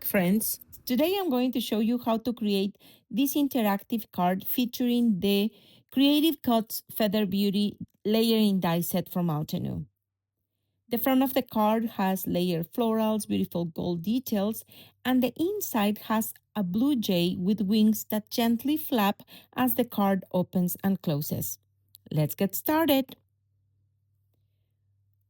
back, friends. Today I'm going to show you how to create this interactive card featuring the Creative Cuts Feather Beauty layering die set from Altenew. The front of the card has layered florals, beautiful gold details, and the inside has a blue jay with wings that gently flap as the card opens and closes. Let's get started.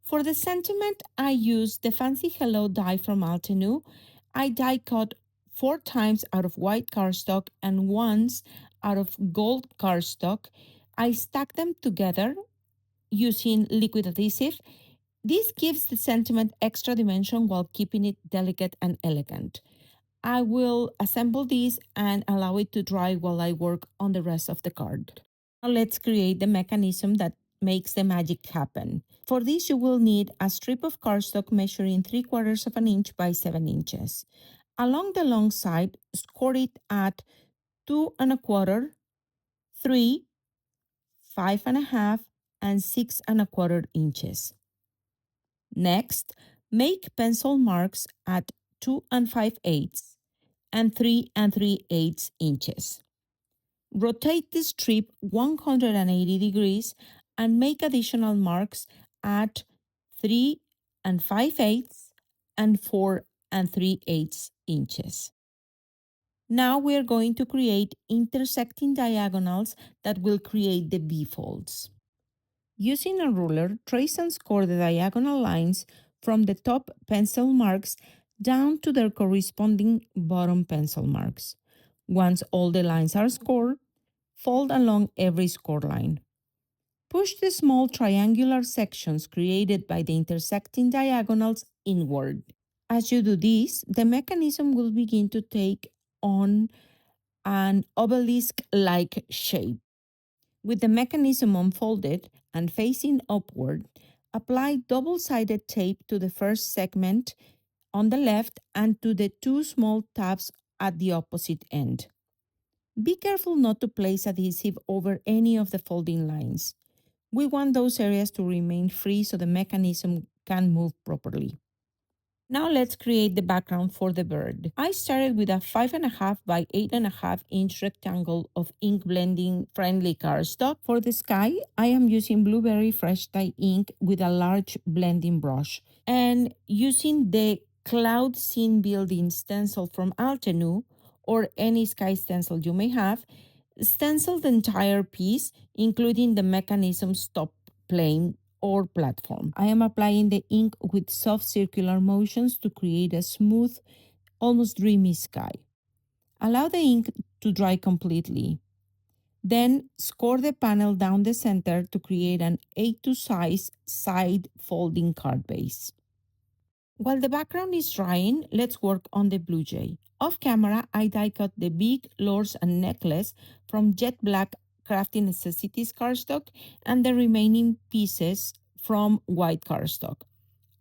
For the sentiment, I used the Fancy Hello die from Altenew. I die cut 4 times out of white cardstock and once out of gold cardstock. I stack them together using liquid adhesive. This gives the sentiment extra dimension while keeping it delicate and elegant. I will assemble these and allow it to dry while I work on the rest of the card. Now let's create the mechanism that makes the magic happen. For this, you will need a strip of cardstock measuring 3/4 of an inch by 7 inches. Along the long side, score it at 2 1/4, 3, 5 1/2, and 6 1/4 inches. Next, make pencil marks at 2 5/8 and 3 3/8 inches. Rotate the strip 180 degrees and make additional marks at 3 5/8 and 4 3/8 inches. Now we are going to create intersecting diagonals that will create the V folds. Using a ruler, trace and score the diagonal lines from the top pencil marks down to their corresponding bottom pencil marks. Once all the lines are scored, fold along every score line. Push the small triangular sections created by the intersecting diagonals inward. As you do this, the mechanism will begin to take on an obelisk-like shape. With the mechanism unfolded and facing upward, apply double-sided tape to the first segment on the left and to the 2 small tabs at the opposite end. Be careful not to place adhesive over any of the folding lines. We want those areas to remain free so the mechanism can move properly. Now let's create the background for the bird. I started with a 5 1/2 by 8 1/2 inch rectangle of ink blending friendly cardstock. For the sky, I am using Blueberry Fresh Dye ink with a large blending brush. And using the Cloud Scene Building stencil from Altenew, or any sky stencil you may have, stencil the entire piece, including the mechanism's top plane or platform. I am applying the ink with soft circular motions to create a smooth, almost dreamy sky. Allow the ink to dry completely. Then score the panel down the center to create an A2 size side folding card base. While the background is drying, let's work on the blue jay. Off camera, I die cut the big lures and necklace from jet black Crafty Necessities cardstock and the remaining pieces from white cardstock.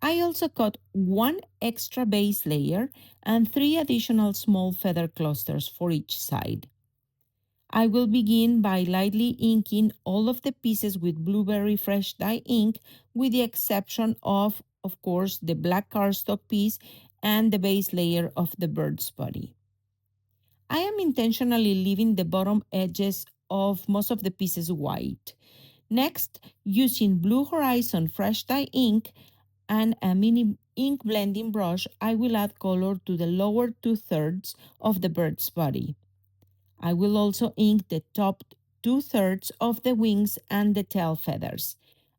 I also cut 1 extra base layer and 3 additional small feather clusters for each side. I will begin by lightly inking all of the pieces with Blueberry Fresh Dye ink, with the exception of course, the black cardstock piece and the base layer of the bird's body. I am intentionally leaving the bottom edges of most of the pieces white. Next, using Blue Horizon Fresh Dye ink and a mini ink blending brush, I will add color to the lower 2/3 of the bird's body. I will also ink the top 2/3 of the wings and the tail feathers,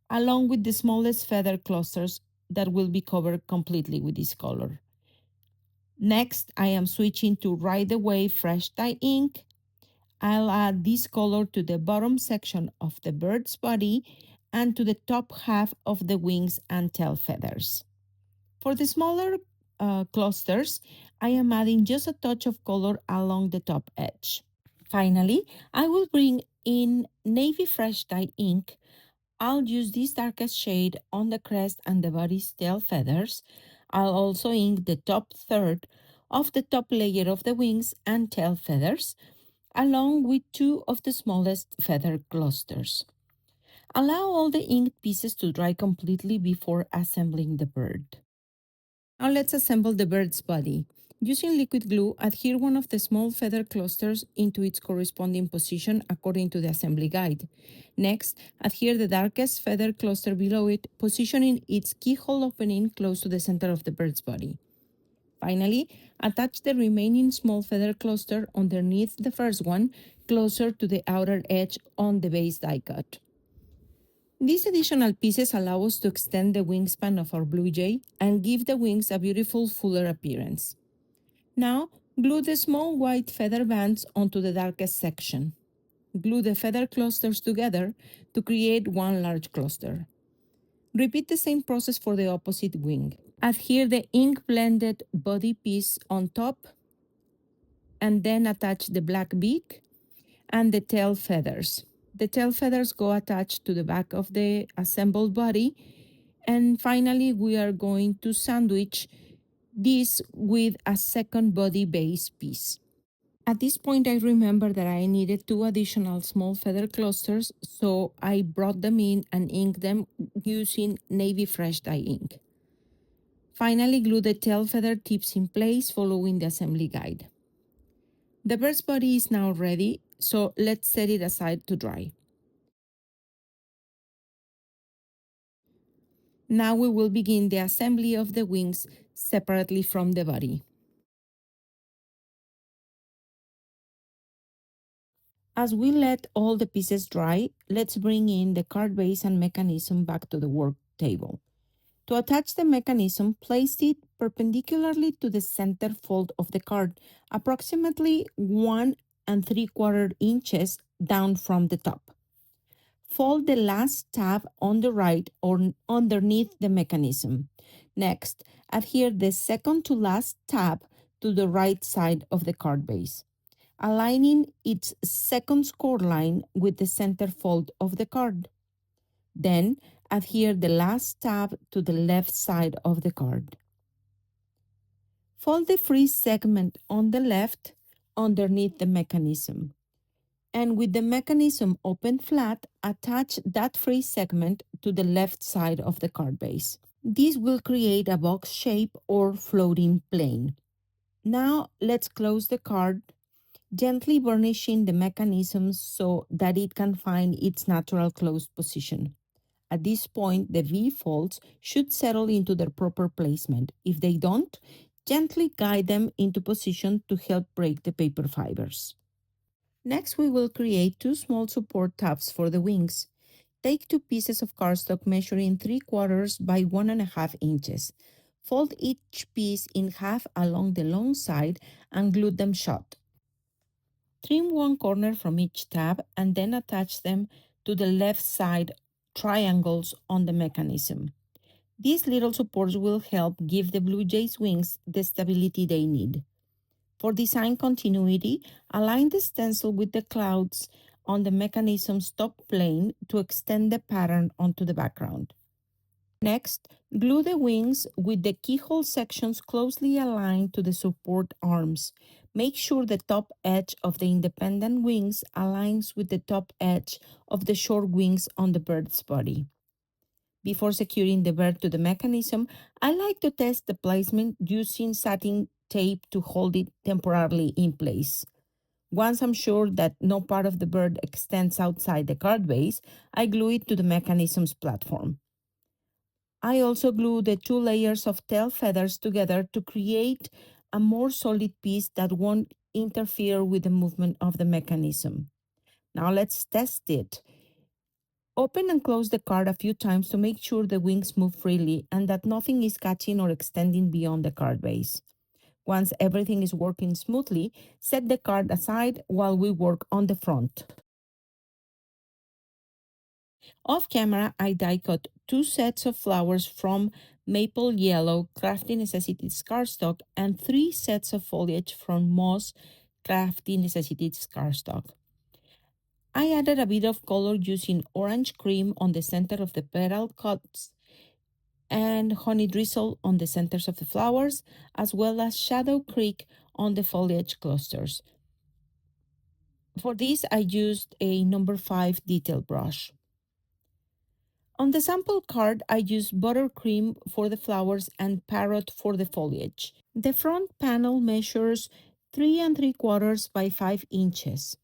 along with the smallest feather clusters that will be covered completely with this color. Next, I am switching to Ride the Wave Fresh Dye ink. I'll add this color to the bottom section of the bird's body and to the top half of the wings and tail feathers. For the smaller clusters, I am adding just a touch of color along the top edge. Finally, I will bring in Navy Fresh Dye ink. I'll use this darkest shade on the crest and the body's tail feathers. I'll also ink the top third of the top layer of the wings and tail feathers, along with 2 of the smallest feather clusters. Allow all the inked pieces to dry completely before assembling the bird. Now let's assemble the bird's body. Using liquid glue, adhere one of the small feather clusters into its corresponding position according to the assembly guide. Next, adhere the darkest feather cluster below it, positioning its keyhole opening close to the center of the bird's body. Finally, attach the remaining small feather cluster underneath the first one, closer to the outer edge on the base die cut. These additional pieces allow us to extend the wingspan of our blue jay and give the wings a beautiful, fuller appearance. Now, glue the small white feather bands onto the darkest section. Glue the feather clusters together to create one large cluster. Repeat the same process for the opposite wing. Adhere the ink-blended body piece on top and then attach the black beak and the tail feathers. The tail feathers go attached to the back of the assembled body. And finally, we are going to sandwich this with a second body base piece. At this point, I remember that I needed two additional small feather clusters, so I brought them in and inked them using navy fresh dye ink. Finally, glue the tail feather tips in place following the assembly guide. The bird's body is now ready, so let's set it aside to dry. Now we will begin the assembly of the wings separately from the body. As we let all the pieces dry, let's bring in the card base and mechanism back to the work table. To attach the mechanism, place it perpendicularly to the center fold of the card, approximately 1¾ inches down from the top. Fold the last tab on the right or underneath the mechanism. Next, adhere the second to last tab to the right side of the card base, aligning its second score line with the center fold of the card. Then, adhere the last tab to the left side of the card. Fold the free segment on the left underneath the mechanism. And with the mechanism open flat, attach that free segment to the left side of the card base. This will create a box shape or floating plane. Now let's close the card, gently burnishing the mechanism so that it can find its natural closed position. At this point, the V-folds should settle into their proper placement. If they don't, gently guide them into position to help break the paper fibers. Next, we will create two small support tabs for the wings. Take two pieces of cardstock measuring 3/4 by 1½ inches. Fold each piece in half along the long side and glue them shut. Trim one corner from each tab and then attach them to the left side triangles on the mechanism. These little supports will help give the Blue Jay's wings the stability they need. For design continuity, align the stencil with the clouds on the mechanism's top plane to extend the pattern onto the background. Next, glue the wings with the keyhole sections closely aligned to the support arms. Make sure the top edge of the independent wings aligns with the top edge of the short wings on the bird's body. Before securing the bird to the mechanism, I like to test the placement using satin tape to hold it temporarily in place. Once I'm sure that no part of the bird extends outside the card base, I glue it to the mechanism's platform. I also glue the two layers of tail feathers together to create a more solid piece that won't interfere with the movement of the mechanism. Now let's test it. Open and close the card a few times to make sure the wings move freely and that nothing is catching or extending beyond the card base. Once everything is working smoothly, set the card aside while we work on the front. Off camera, I die cut two sets of flowers from maple yellow Crafty Necessities cardstock and three sets of foliage from moss Crafty Necessities cardstock. I added a bit of color using orange cream on the center of the petal cuts and honey drizzle on the centers of the flowers, as well as shadow creek on the foliage clusters. For this, I used a number 5 detail brush. On the sample card, I used buttercream for the flowers and parrot for the foliage. The front panel measures 3 3/4 by 5 inches.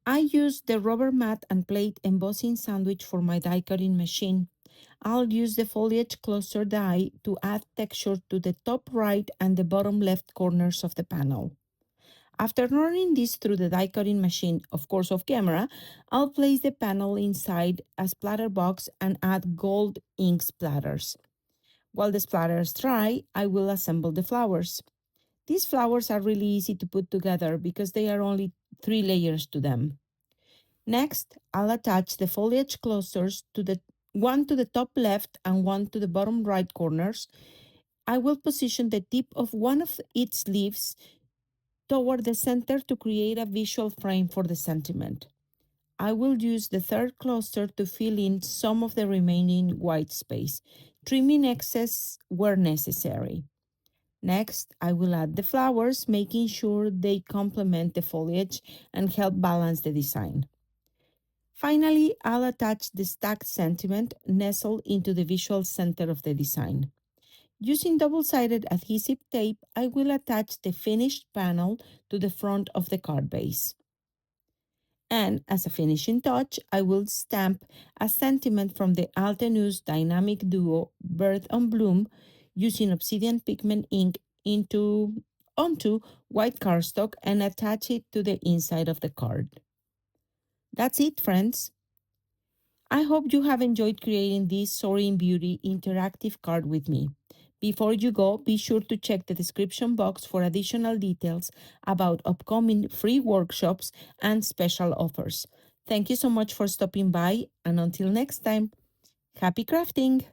I used the rubber mat and plate embossing sandwich for my die cutting machine. I'll use the foliage cluster die to add texture to the top right and the bottom left corners of the panel. After running this through the die cutting machine, of course off camera, I'll place the panel inside a splatter box and add gold ink splatters. While the splatters dry, I will assemble the flowers. These flowers are really easy to put together because they are only 3 layers to them. Next, I'll attach the foliage clusters to the one to the top left and one to the bottom right corners. I will position the tip of one of its leaves toward the center to create a visual frame for the sentiment. I will use the third cluster to fill in some of the remaining white space, trimming excess where necessary. Next, I will add the flowers, making sure they complement the foliage and help balance the design. Finally, I'll attach the stacked sentiment nestled into the visual center of the design. Using double-sided adhesive tape, I will attach the finished panel to the front of the card base. And as a finishing touch, I will stamp a sentiment from the Altenew's dynamic duo Bird on Bloom using obsidian pigment ink onto white cardstock and attach it to the inside of the card. That's it, friends. I hope you have enjoyed creating this Soaring Beauty interactive card with me. Before you go, be sure to check the description box for additional details about upcoming free workshops and special offers. Thank you so much for stopping by, and until next time, happy crafting!